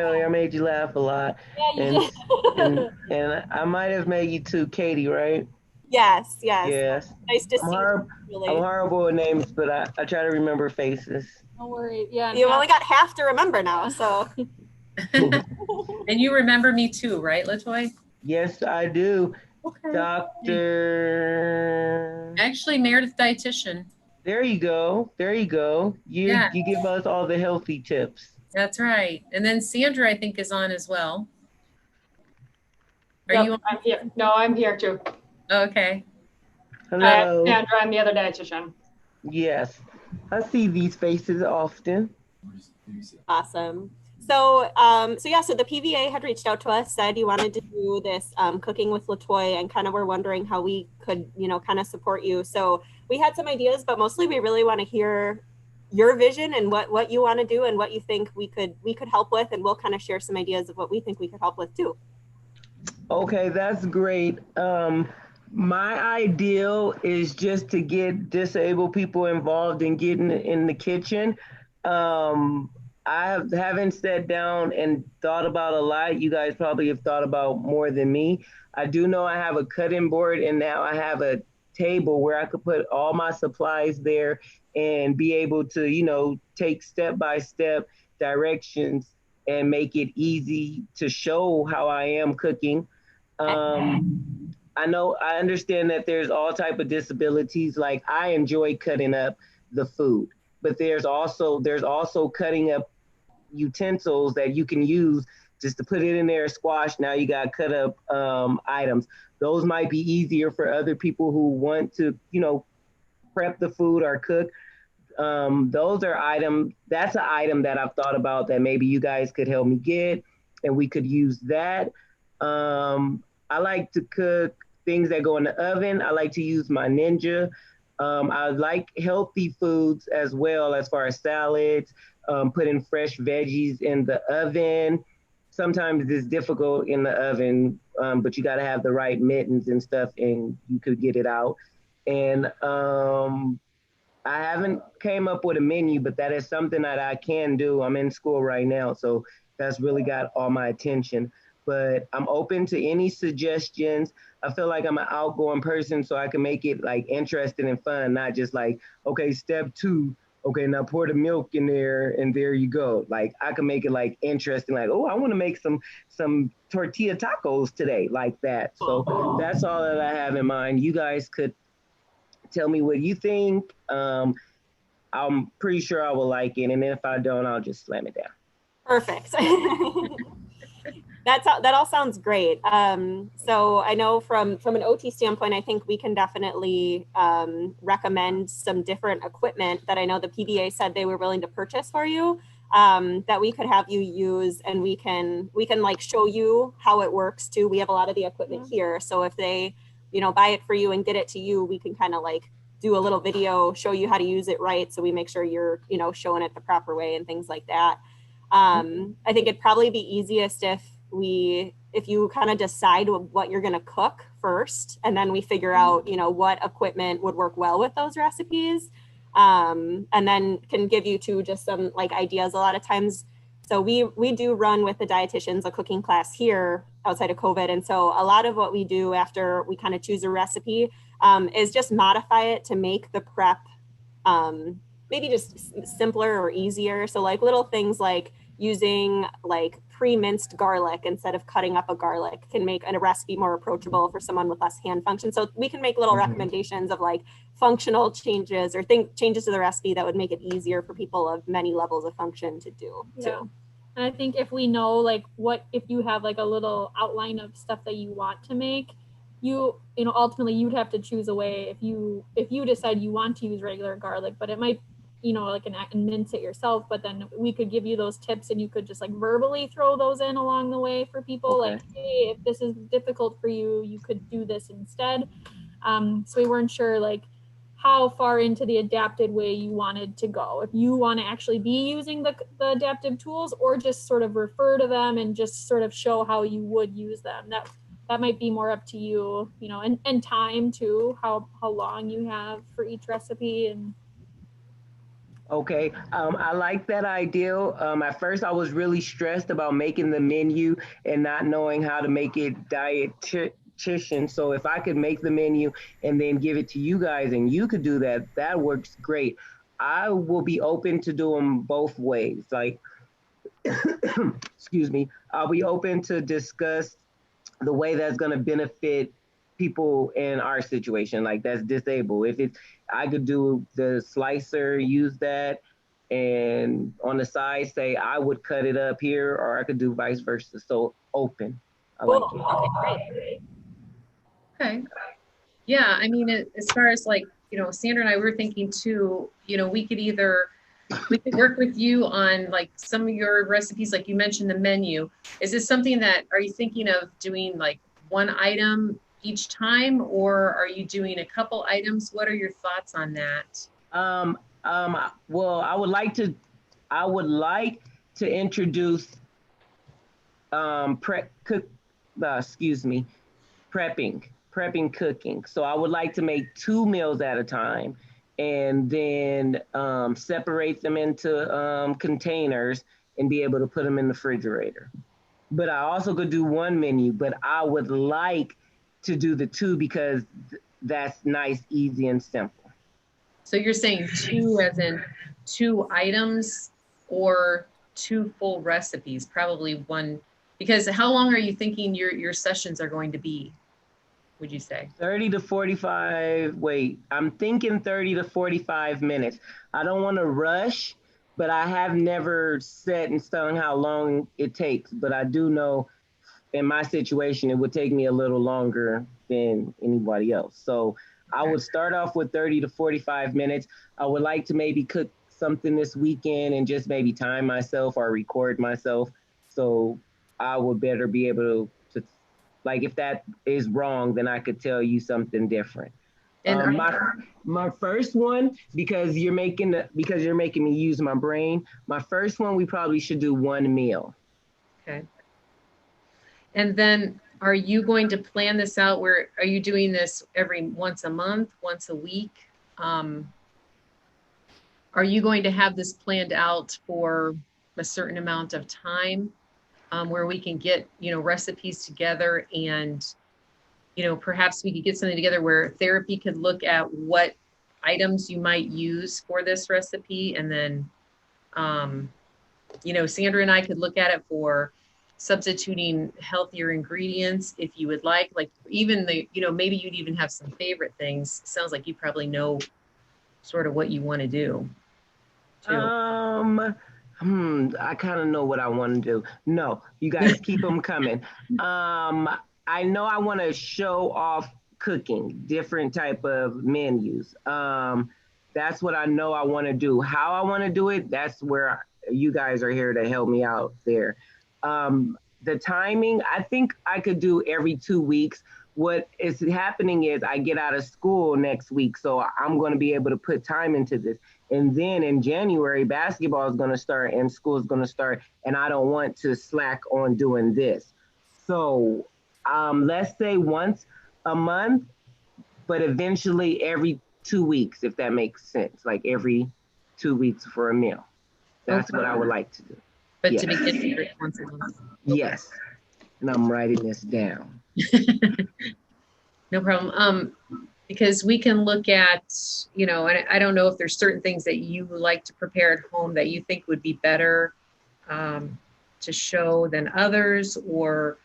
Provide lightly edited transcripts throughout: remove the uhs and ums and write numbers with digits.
I made you laugh a lot, Yeah, and you did. and I might have made you too, Katie, right? Yes, yes. Yes. Nice to I'm see you, horrible. I'm really. horrible with names, but I try to remember faces. No worries. Yeah, and You've half. only got half to remember now, so. And you remember me too, right, LeToi? Yes, I do. Okay. Doctor. Actually, Meredith dietitian. There you go. There you go. You Yeah, you give us all the healthy tips. that's right. And then Sandra, I think, is on as well. Are you Yep, on? I'm here. No, I'm here too. Okay. Hello. Sandra, I'm the other dietitian. Yes. I see these faces often. Awesome. So, so the PVA had reached out to us, said you wanted to do this cooking with LeToi, and kind of were wondering how we could, kind of support you. So we had some ideas, but mostly we really want to hear your vision and what you want to do and what you think we could help with, and we'll kind of share some ideas of what we think we could help with too. Okay, that's great. My ideal is just to get disabled people involved in getting in the kitchen. Um, haven't sat down and thought about a lot. You guys probably have thought about more than me. I do know I have a cutting board, and now I have a table where I could put all my supplies there and be able to, take step by step directions and make it easy to show how I am cooking. I understand that there's all type of disabilities. Like I enjoy cutting up the food, but there's also cutting up utensils that you can use just to put it in there, squash. Now you got cut up items. Those might be easier for other people who want to, prep the food or cook. Those are items. That's an item that I've thought about that maybe you guys could help me get, and we could use that. I like to cook things that go in the oven. I like to use my Ninja. I like healthy foods as well, as far as salads, putting fresh veggies in the oven. Sometimes it's difficult in the oven, but you got to have the right mittens and stuff, and you could get it out. And I haven't came up with a menu, but that is something that I can do. I'm in school right now, so that's really got all my attention. But I'm open to any suggestions. I feel like I'm an outgoing person, so I can make it like interesting and fun, not just like, okay, step two, okay, now pour the milk in there and there you go. Like I can make it like interesting, like, oh, I want to make some tortilla tacos today, like that. So that's all that I have in mind. You guys could tell me what you think. I'm pretty sure I will like it, and if I don't, I'll just slam it down. Perfect. That all sounds great. So I know from an OT standpoint, I think we can definitely recommend some different equipment that I know the PBA said they were willing to purchase for you, that we could have you use, and we can like show you how it works too. We have a lot of the equipment here, so if they buy it for you and get it to you, we can kind of like do a little video, show you how to use it right, so we make sure you're showing it the proper way and things like that. I think it'd probably be easiest if you kind of decide what you're going to cook first, and then we figure out, what equipment would work well with those recipes. And then can give you too just some like ideas a lot of times. So we do run with the dietitians a cooking class here outside of COVID. And so a lot of what we do after we kind of choose a recipe is just modify it to make the prep maybe just simpler or easier. So like little things like using like pre-minced garlic instead of cutting up a garlic can make a recipe more approachable for someone with less hand function. So we can make little recommendations of like functional changes or changes to the recipe that would make it easier for people of many levels of function to do too. And I think if we know like if you have like a little outline of stuff that you want to make, ultimately you'd have to choose a way if you decide you want to use regular garlic, but it might like and mince it yourself, but then we could give you those tips and you could just like verbally throw those in along the way for people. Okay. Like, hey, if this is difficult for you, you could do this instead. So we weren't sure like how far into the adapted way you wanted to go, if you want to actually be using the adaptive tools or just sort of refer to them and just sort of show how you would use them. That might be more up to you, and time too, how long you have for each recipe. And Okay, I like that idea. At first, I was really stressed about making the menu and not knowing how to make it dietitian. So if I could make the menu and then give it to you guys and you could do that, that works great. I will be open to doing both ways. Like, excuse me, I'll be open to discuss the way that's going to benefit people in our situation, like that's disabled. If it's, I could do the slicer, use that, and on the side say I would cut it up here, or I could do vice versa. So open. I like Cool. it. Okay, great. Okay. Yeah, I mean, as far as like, Sandra and I were thinking too, we could work with you on like some of your recipes, like you mentioned the menu. Is this something that, are you thinking of doing like one item each time, or are you doing a couple items? What are your thoughts on that? Um, well, I would like to introduce prep cook. Excuse me, prepping cooking. So I would like to make 2 meals at a time and then separate them into containers and be able to put them in the refrigerator. But I also could do one menu, but I would like to do the two because that's nice, easy, and simple. So you're saying two as in two items or two full recipes, probably one, because how long are you thinking your sessions are going to be, would you say? 30 to 45, wait, I'm thinking 30 to 45 minutes. I don't want to rush, but I have never set in stone how long it takes. But I do know in my situation, it would take me a little longer than anybody else. So I Okay. would start off with 30 to 45 minutes. I would like to maybe cook something this weekend and just maybe time myself or record myself. So I would better be able to like if that is wrong, then I could tell you something different. And My first one, because you're making me use my brain. My first one, we probably should do one meal. okay. And then are you going to plan this out where, are you doing this every once a month, once a week? Um, are you going to have this planned out for a certain amount of time, where we can get, recipes together and, perhaps we could get something together where therapy could look at what items you might use for this recipe, and then, um, Sandra and I could look at it for substituting healthier ingredients if you would like even maybe you'd even have some favorite things. Sounds like you probably know sort of what you want to do too. Um, I kind of know what I want to do. No, you guys keep them coming. Um, I know I want to show off cooking, different type of menus. That's what I know I want to do. How I want to do it, that's where you guys are here to help me out there. The timing, I think I could do every 2 weeks. What is happening is I get out of school next week, so I'm going to be able to put time into this. And then in January, basketball is going to start and school is going to start. And I don't want to slack on doing this. So let's say once a month, but eventually every 2 weeks, if that makes sense, like every 2 weeks for a meal. That's what I Okay. would like to do. But Yes. to begin with, once a month. Okay. Yes. And I'm writing this down. No problem. Because we can look at, and I don't know if there's certain things that you like to prepare at home that you think would be better to show than others, or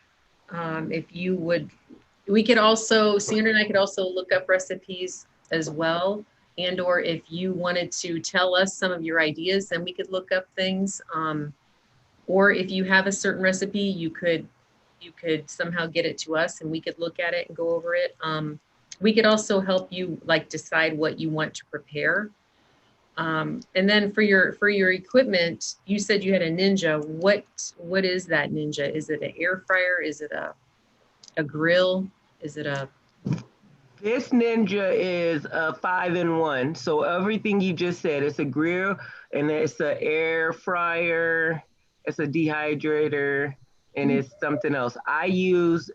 if you would, we could also, Sandra and I could also look up recipes as well. And, or if you wanted to tell us some of your ideas, then we could look up things. Or if you have a certain recipe, you could somehow get it to us and we could look at it and go over it. We could also help you like decide what you want to prepare. And then for your equipment, you said you had a Ninja. What is that Ninja? Is it an air fryer? Is it a grill? Is it a This Ninja is a 5-in-1. So everything you just said, it's a grill and it's an air fryer, it's a dehydrator, and it's something else. I use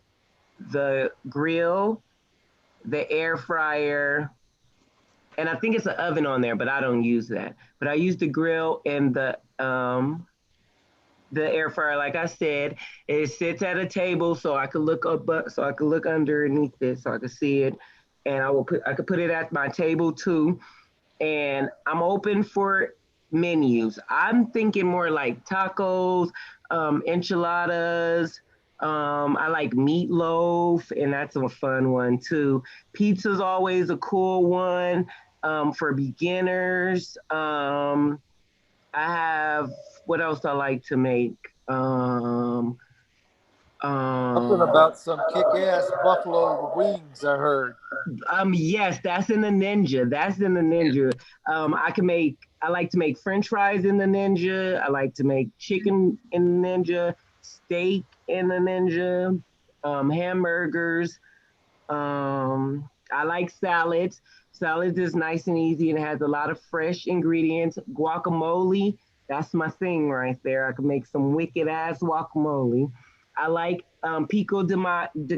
the grill, the air fryer, and I think it's an oven on there, but I don't use that. But I use the grill and the air fryer. Like I said, it sits at a table, so I could look up, so I could look underneath it, so I could see it, and I could put it at my table too. And I'm open for menus. I'm thinking more like tacos, enchiladas. I like meatloaf, and that's a fun one too. Pizza's always a cool one for beginners. I have what else I like to make. Something Um, about some kick-ass buffalo wings, I heard. yes, that's in the Ninja. That's in the Ninja. I like to make French fries in the Ninja. I like to make chicken in the Ninja, steak in the Ninja, hamburgers. I like salads. Salads is nice and easy and it has a lot of fresh ingredients. Guacamole, that's my thing right there. I can make some wicked ass guacamole. I like pico de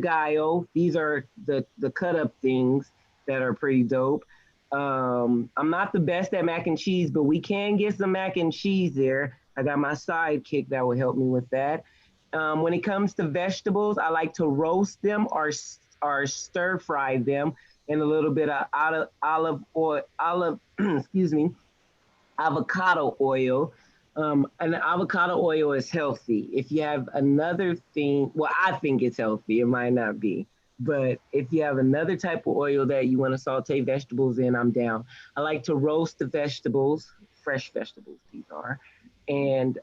gallo. These are the cut up things that are pretty dope. I'm not the best at mac and cheese, but we can get some mac and cheese there. I got my sidekick that will help me with that. When it comes to vegetables, I like to roast them or stir fry them in a little bit of olive oil, excuse me, avocado oil. And avocado oil is healthy. If you have another thing, well, I think it's healthy. It might not be. But if you have another type of oil that you want to saute vegetables in, I'm down. I like to roast the vegetables, fresh vegetables, these are. And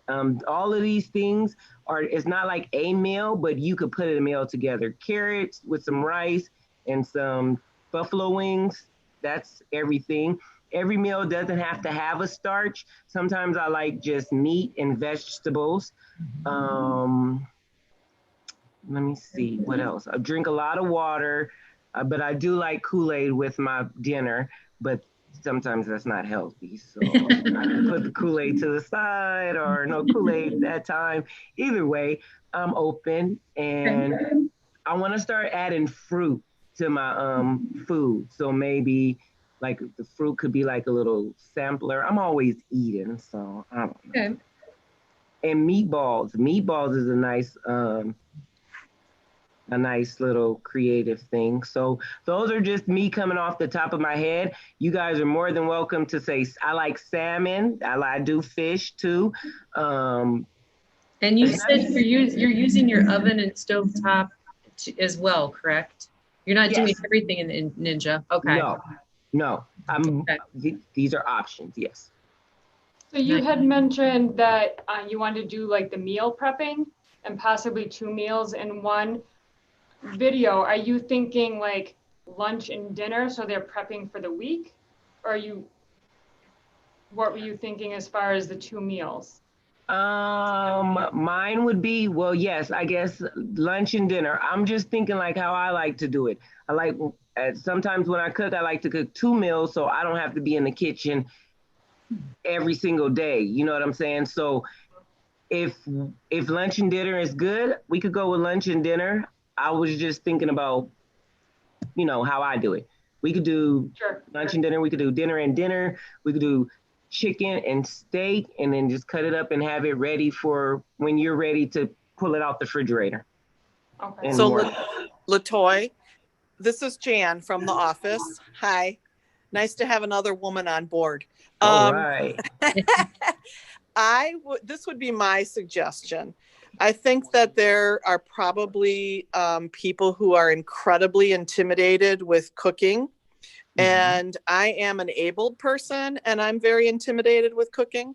all of these things it's not like a meal, but you could put a meal together. Carrots with some rice and some buffalo wings, that's everything. Every meal doesn't have to have a starch. Sometimes I like just meat and vegetables. Let me see what else. I drink a lot of water, but I do like Kool-Aid with my dinner, but sometimes that's not healthy. So I can put the Kool-Aid to the side or no Kool-Aid that time. Either way, I'm open and I want to start adding fruit to my food. So maybe like the fruit could be like a little sampler. I'm always eating, so I don't know. Okay. And meatballs. Meatballs is a nice little creative thing. So those are just me coming off the top of my head. You guys are more than welcome to say I like salmon. I do fish too. And you said you're using your oven and stovetop as well, correct? You're not doing everything in Ninja. Okay. No. These are options. Yes. So you had mentioned that you wanted to do like the meal prepping and possibly 2 meals in one video. Are you thinking like lunch and dinner so they're prepping for the week? Or what were you thinking as far as the 2 meals? Mine would be, well, yes, I guess lunch and dinner. I'm just thinking like how I like to do it. I like sometimes when I cook, I like to cook 2 meals so I don't have to be in the kitchen every single day. You know what I'm saying? So if lunch and dinner is good, we could go with lunch and dinner. I was just thinking about, how I do it. We could do lunch and dinner. We could do dinner and dinner. We could do chicken and steak and then just cut it up and have it ready for when you're ready to pull it out the refrigerator. Okay. So LeToi, this is Jan from the office. Hi. Nice to have another woman on board. All right. This would be my suggestion. I think that there are probably people who are incredibly intimidated with cooking. And I am an abled person and I'm very intimidated with cooking.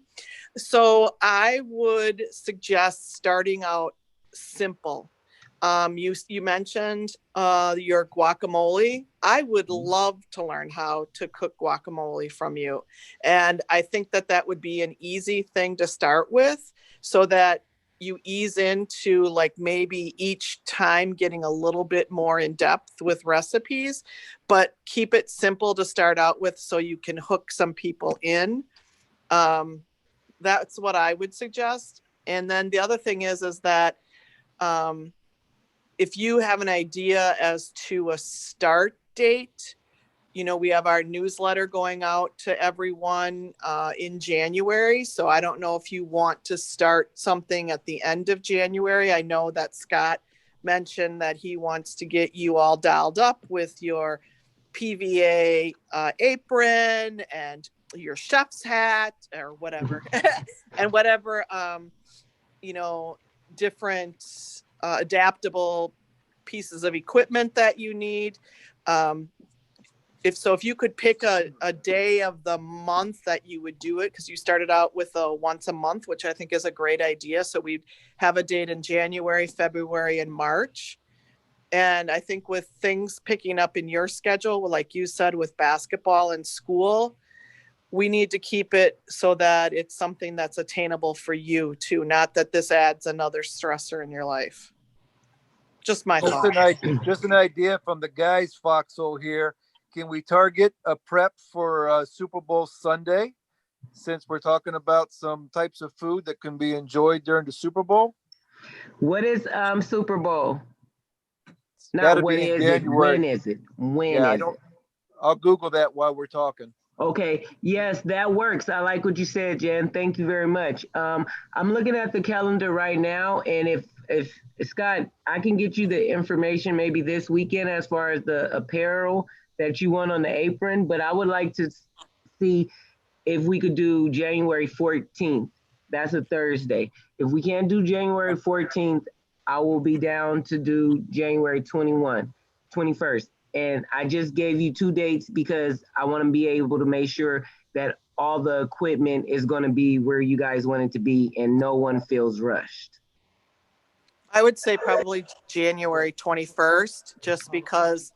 So I would suggest starting out simple. You mentioned your guacamole. I would love to learn how to cook guacamole from you. And I think that would be an easy thing to start with so that you ease into like maybe each time getting a little bit more in depth with recipes, but keep it simple to start out with so you can hook some people in. That's what I would suggest. And then the other thing is that if you have an idea as to a start date, we have our newsletter going out to everyone in January. So I don't know if you want to start something at the end of January. I know that Scott mentioned that he wants to get you all dialed up with your PVA apron and your chef's hat or whatever, and whatever, different adaptable pieces of equipment that you need. If you could pick a day of the month that you would do it, because you started out with a once a month, which I think is a great idea. So we'd have a date in January, February, and March. And I think with things picking up in your schedule, like you said, with basketball and school, we need to keep it so that it's something that's attainable for you too. Not that this adds another stressor in your life. Just my thought. Just an idea from the guys, Foxhole here. Can we target a prep for Super Bowl Sunday, since we're talking about some types of food that can be enjoyed during the Super Bowl? What is Super Bowl? That'd Not what be in is it? January. When is it? When Yeah, is it? I'll Google that while we're talking. Okay, yes, that works. I like what you said, Jen. Thank you very much. I'm looking at the calendar right now, and if Scott, I can get you the information maybe this weekend as far as the apparel that you want on the apron, but I would like to see if we could do January 14th. That's a Thursday. If we can't do January 14th, I will be down to do January 21st. And I just gave you 2 dates because I want to be able to make sure that all the equipment is going to be where you guys want it to be and no one feels rushed. I would say probably January 21st, just because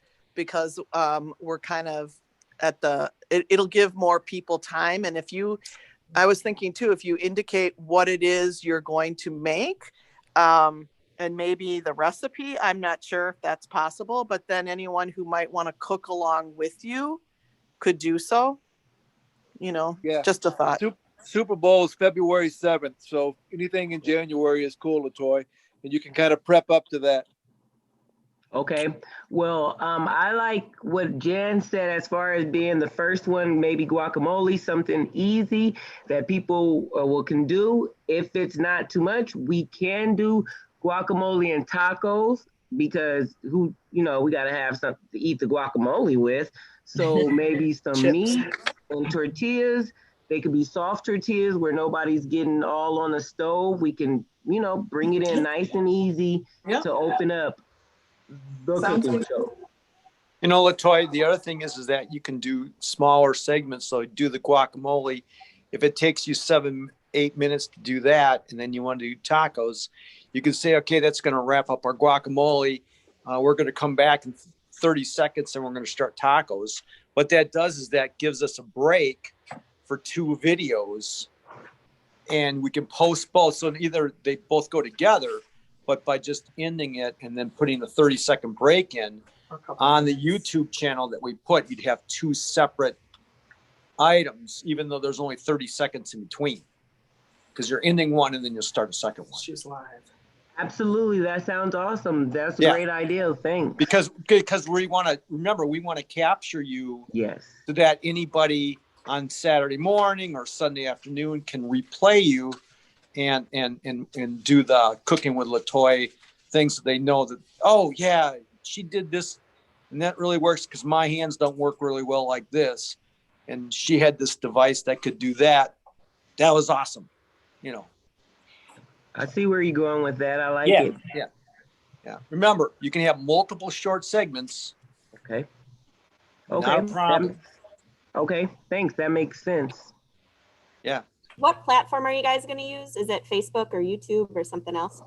we're kind of at it'll give more people time. And I was thinking too, if you indicate what it is you're going to make, and maybe the recipe, I'm not sure if that's possible, but then anyone who might want to cook along with you could do so. Yeah. Just a thought. Super Bowl is February 7th. So anything in January is cool, LeToi. And you can kind of prep up to that. Okay. Well, I like what Jen said as far as being the first one, maybe guacamole, something easy that people can do. If it's not too much, we can do guacamole and tacos because we got to have something to eat the guacamole with. So maybe some meat and tortillas. They could be soft tortillas where nobody's getting all on the stove. We can, bring it in nice and easy to open up the cooking show. LeToi, the other thing is that you can do smaller segments. So do the guacamole. If it takes you 7-8 minutes to do that, and then you want to do tacos, you can say, okay, that's going to wrap up our guacamole. We're going to come back in 30 seconds and we're going to start tacos. What that does is that gives us a break for 2 videos, and we can post both. So either they both go together, but by just ending it and then putting the 30-second break in on the YouTube channel that we put, you'd have 2 separate items, even though there's only 30 seconds in between, because you're ending one and then you'll start a second one. She's live. Absolutely. That sounds awesome. That's a great idea. Thanks. Because we want to capture you. Yes. So that anybody on Saturday morning or Sunday afternoon can replay you and do the Cooking with LeToi thing, so they know that, oh yeah, she did this and that really works, because my hands don't work really well like this, and she had this device that could do that. That was awesome. I see where you're going with that. I like it. Yeah. Remember, you can have multiple short segments. Okay. Not a problem. Okay. Thanks. That makes sense. Yeah. What platform are you guys going to use? Is it Facebook or YouTube or something else?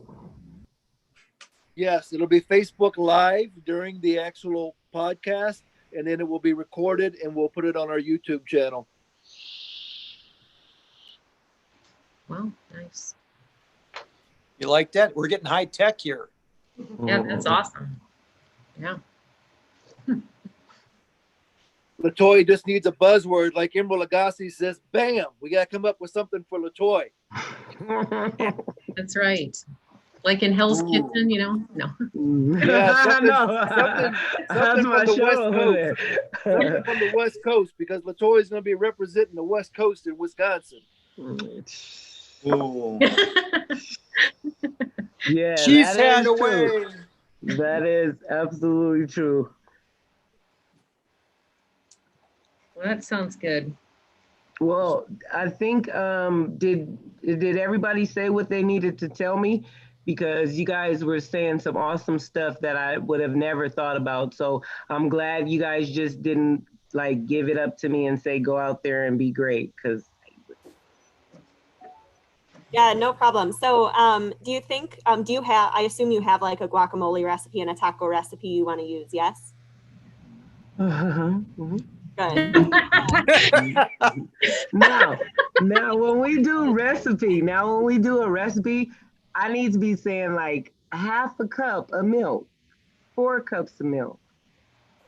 Yes, it'll be Facebook Live during the actual podcast, and then it will be recorded and we'll put it on our YouTube channel. Wow, nice. You like that? We're getting high tech here. Yeah, that's awesome. Yeah. LeToi just needs a buzzword, like Emerald Lagasse says, bam, we got to come up with something for LeToi. That's right. Like in Hell's Ooh. Kitchen, you know? No. Yeah, That's something my from the show West over Coast. there. Something from the West Coast, because LeToi is going to be representing the West Coast in Wisconsin. Ooh. Yeah, Cheese that hat is true. away. That is absolutely true. Well, that sounds good. Well, I think did everybody say what they needed to tell me? Because you guys were saying some awesome stuff that I would have never thought about. So I'm glad you guys just didn't like give it up to me and say go out there and be great. Because Yeah, no problem. So, do you think, do you have, I assume you have like a guacamole recipe and a taco recipe you want to use, yes? Good. now, when we do a recipe, I need to be saying like half a cup of milk, 4 cups of milk.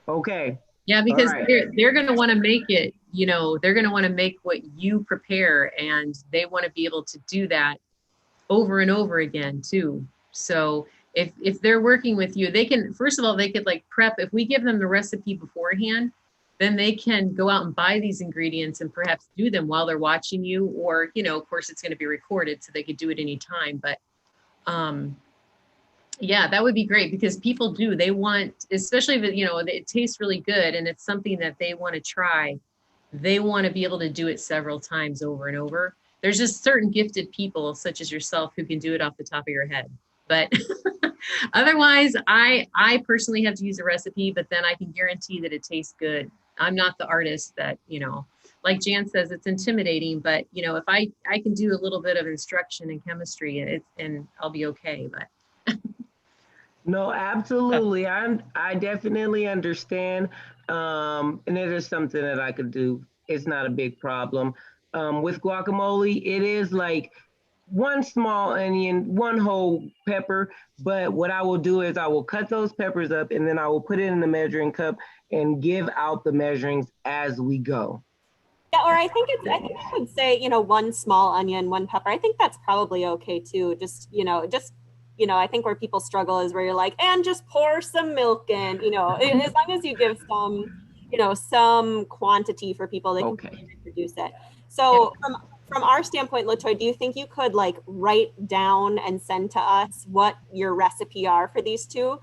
Okay. Yeah, because right. they're going to want to make it, you know, they're going to want to make what you prepare, and they want to be able to do that over and over again too. So if they're working with you, they can, first of all, they could like prep. If we give them the recipe beforehand, then they can go out and buy these ingredients and perhaps do them while they're watching you, or, you know, of course it's going to be recorded so they could do it anytime. But yeah, that would be great, because people do, they want, especially if, you know, it tastes really good and it's something that they want to try. They want to be able to do it several times over and over. There's just certain gifted people such as yourself who can do it off the top of your head. But otherwise, I personally have to use a recipe, but then I can guarantee that it tastes good. I'm not the artist that, you know, like Jan says, it's intimidating, but you know, if I can do a little bit of instruction in chemistry, and I'll be okay. But No, absolutely. I definitely understand. And it is something that I could do. It's not a big problem. With guacamole, it is like 1 small onion, 1 whole pepper. But what I will do is I will cut those peppers up and then I will put it in the measuring cup and give out the measurings as we go. Yeah, or I think I would say, you know, 1 small onion, 1 pepper. I think that's probably okay too. I think where people struggle is where you're like, and just pour some milk in, you know, as long as you give some, you know, some quantity for people, they can produce it. So from our standpoint, LeToi, do you think you could like write down and send to us what your recipe are for these two?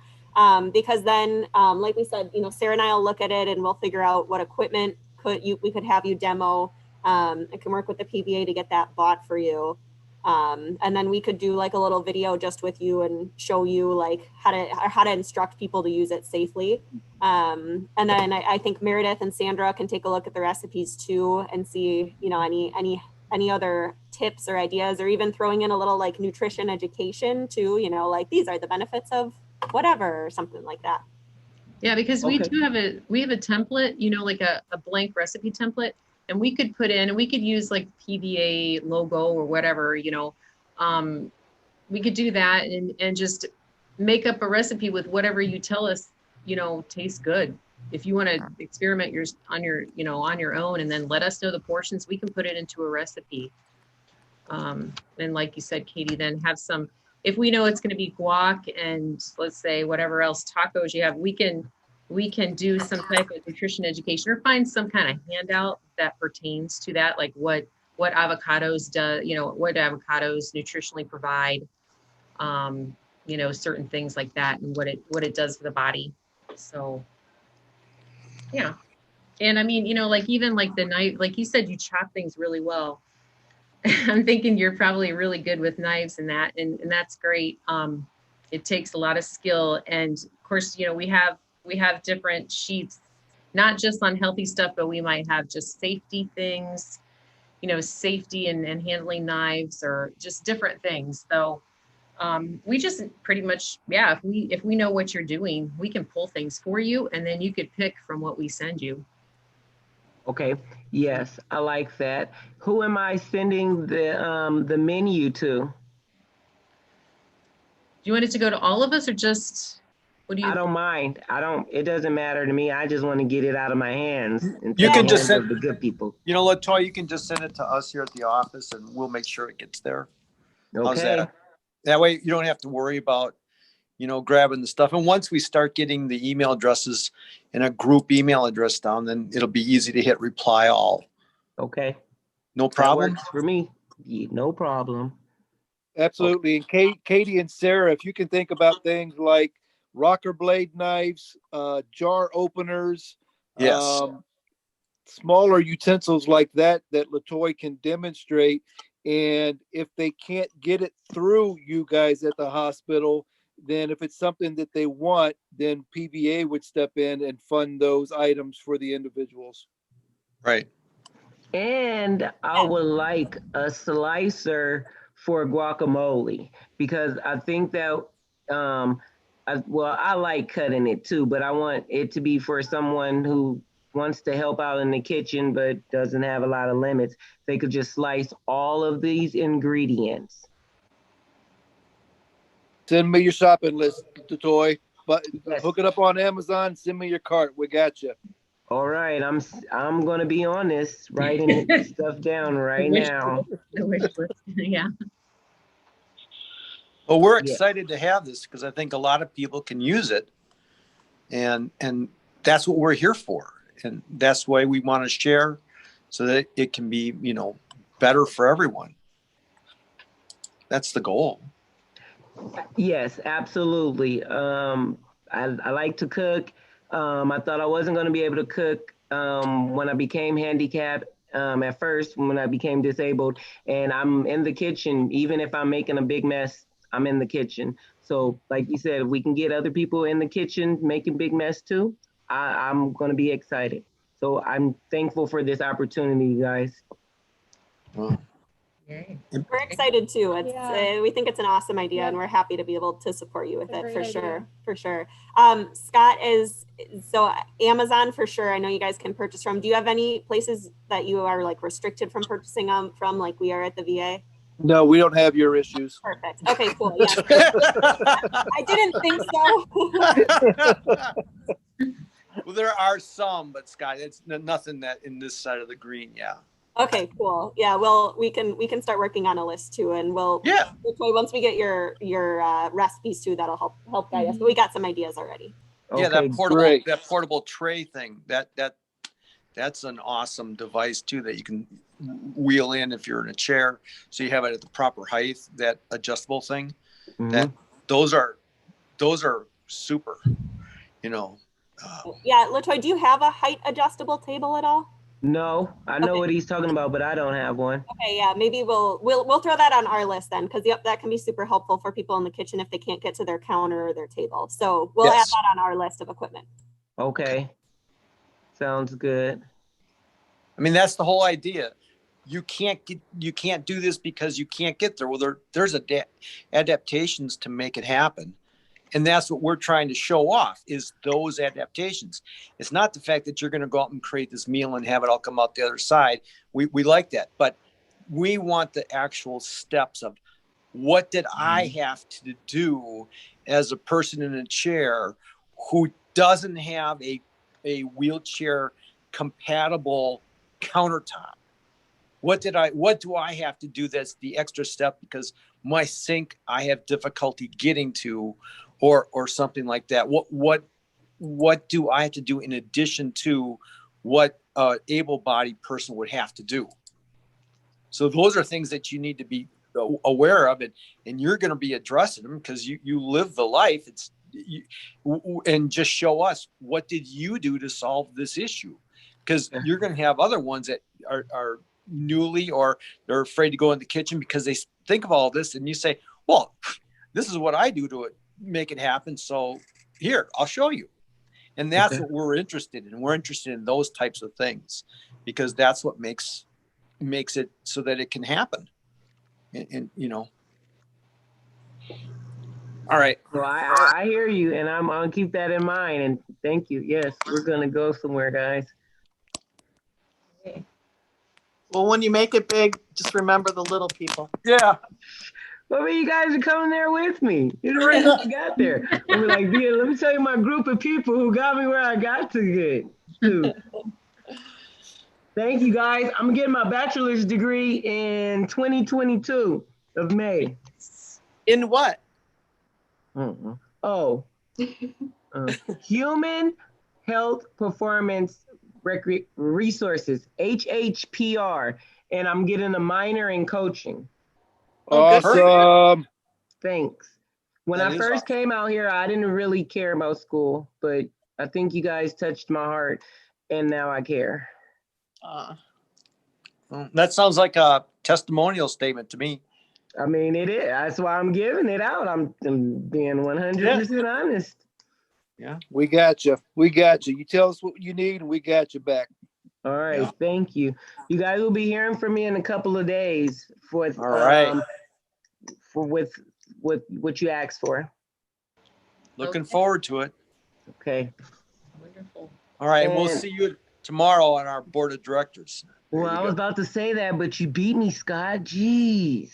Because then, like we said, you know, Sarah and I will look at it and we'll figure out what equipment we could have you demo. I can work with the PBA to get that bought for you. And then we could do like a little video just with you and show you like how to instruct people to use it safely. And then I think Meredith and Sandra can take a look at the recipes too and see, you know, any other tips or ideas, or even throwing in a little like nutrition education too, you know, like these are the benefits of whatever or something like that. Yeah, because we have a template, you know, like a blank recipe template, and we could put in, and we could use like PBA logo or whatever, you know, we could do that and just make up a recipe with whatever you tell us, you know, tastes good. If you want to experiment on your own, and then let us know the portions, we can put it into a recipe. And like you said, Katie, then have some, if we know it's going to be guac and let's say whatever else tacos you have, we can do some type of nutrition education or find some kind of handout that pertains to that, like what avocados do, you know, what avocados nutritionally provide, you know, certain things like that, and what it does for the body. So yeah. And I mean, you know, like even like the knife, like you said, you chop things really well. I'm thinking you're probably really good with knives and that, and that's great. It takes a lot of skill, and of course, you know, we have different sheets, not just on healthy stuff, but we might have just safety things, you know, safety and handling knives, or just different things. So we just pretty much, yeah, if we know what you're doing, we can pull things for you, and then you could pick from what we send you. Okay. Yes, I like that. Who am I sending the menu to? Do you want it to go to all of us, or just, what do you? I don't mind. It doesn't matter to me. I just want to get it out of my hands. You can just send the good people. You know, LeToi, you can just send it to us here at the office and we'll make sure it gets there. Okay. How's that? That way you don't have to worry about, grabbing the stuff. And once we start getting the email addresses and a group email address down, then it'll be easy to hit reply all. Okay. No That problem. works for me. Yeah, no problem. Absolutely. And Katie and Sarah, if you can think about things like rocker blade knives, jar openers, Yes. smaller utensils like that LeToi can demonstrate. And if they can't get it through you guys at the hospital, then if it's something that they want, then PVA would step in and fund those items for the individuals. Right. And I would like a slicer for guacamole because I think that, I like cutting it too, but I want it to be for someone who wants to help out in the kitchen but doesn't have a lot of limits. They could just slice all of these ingredients. Send me your shopping list, LeToi. But Yes. hook it up on Amazon. Send me your cart. We got you. All right, I'm gonna be on this, writing stuff down right now. The wish list. Yeah. Well, we're Yeah. excited to have this because I think a lot of people can use it, and that's what we're here for, and that's why we want to share, so that it can be, better for everyone. That's the goal. Yes, absolutely. I like to cook. I thought I wasn't going to be able to cook when I became handicapped at first, when I became disabled. And I'm in the kitchen, even if I'm making a big mess, I'm in the kitchen. So like you said, if we can get other people in the kitchen making big mess too, I'm going to be excited. So I'm thankful for this opportunity, guys. Wow. Yay. We're excited too. Yeah. We think it's an awesome idea, Yep. and we're happy to be able to support you with It's a it great for sure. idea. For sure. Scott, so Amazon for sure. I know you guys can purchase from. Do you have any places that you are like restricted from purchasing from, like we are at the VA? No, we don't have your issues. Perfect. Okay, cool. Yeah. I didn't think so. Well, there are some, but Scott, it's nothing that in this side of the green. Yeah. Okay, cool. Yeah, well, we can start working on a list too, and we'll once we get your recipes too, that'll help guide us. But we got some ideas already. Yeah, Okay, that portable tray thing, that's an awesome device too that you can wheel in if you're in a chair, so you have it at the proper height. That adjustable thing, Mhm. those are super. Yeah, LeToi, do you have a height adjustable table at all? No, I know Okay. what he's talking about, but I don't have one. Okay, yeah, maybe we'll throw that on our list then, because that can be super helpful for people in the kitchen if they can't get to their counter or their table. So we'll add that on our list of equipment. Okay, sounds good. I mean, that's the whole idea. You can't do this because you can't get there. Well, there's adaptations to make it happen. And that's what we're trying to show off, is those adaptations. It's not the fact that you're going to go out and create this meal and have it all come out the other side. We like that, but we want the actual steps of what did I have to do as a person in a chair who doesn't have a wheelchair compatible countertop. What do I have to do that's the extra step because my sink I have difficulty getting to, or something like that? What do I have to do in addition to what an able-bodied person would have to do? So those are things that you need to be aware of, and you're going to be addressing them because you live the life. And just show us, what did you do to solve this issue? Because you're going to have other ones that are newly, or they're afraid to go in the kitchen because they think of all this, and you say, well, this is what I do to make it happen. So here, I'll show you. And that's what we're interested in. We're interested in those types of things because that's what makes it so that it can happen. And all right. So I hear you, and I'm gonna keep that in mind. And thank you. Yes, we're gonna go somewhere, guys. Well, when you make it big, just remember the little people. Yeah. Well, I mean, you guys are coming there with me. You already got there. We're like, yeah, let me tell you my group of people who got me where I got to get to. Thank you, guys. I'm getting my bachelor's degree in 2022 of May. In what? Oh, Human Health Performance Resources, HHPR, and I'm getting a minor in coaching. Oh, good. Awesome. Thanks. When That I is first awesome. came out here, I didn't really care about school, but I think you guys touched my heart, and now I care. That sounds like a testimonial statement to me. I mean, it is. That's why I'm giving it out. I'm being 100% honest. Yeah. We got you. We got you. You tell us what you need, and we got you back. All right, Yeah. thank you. You guys will be hearing from me in a couple of days for All right. with what you asked for. Looking Okay. forward to it. Okay. Wonderful. All right. And we'll And- see you tomorrow on our board of directors. There Well, you I go. was about to say that, but you beat me, Scott. Jeez.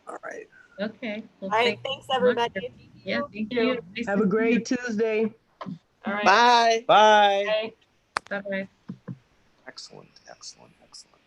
All right. Okay. Well, All right, thank you thanks so much. everybody. Yeah, thank you. you. Nice Have to a see great Tuesday. All right. Bye. Bye. Bye. you. Bye-bye. Excellent. Excellent. Excellent.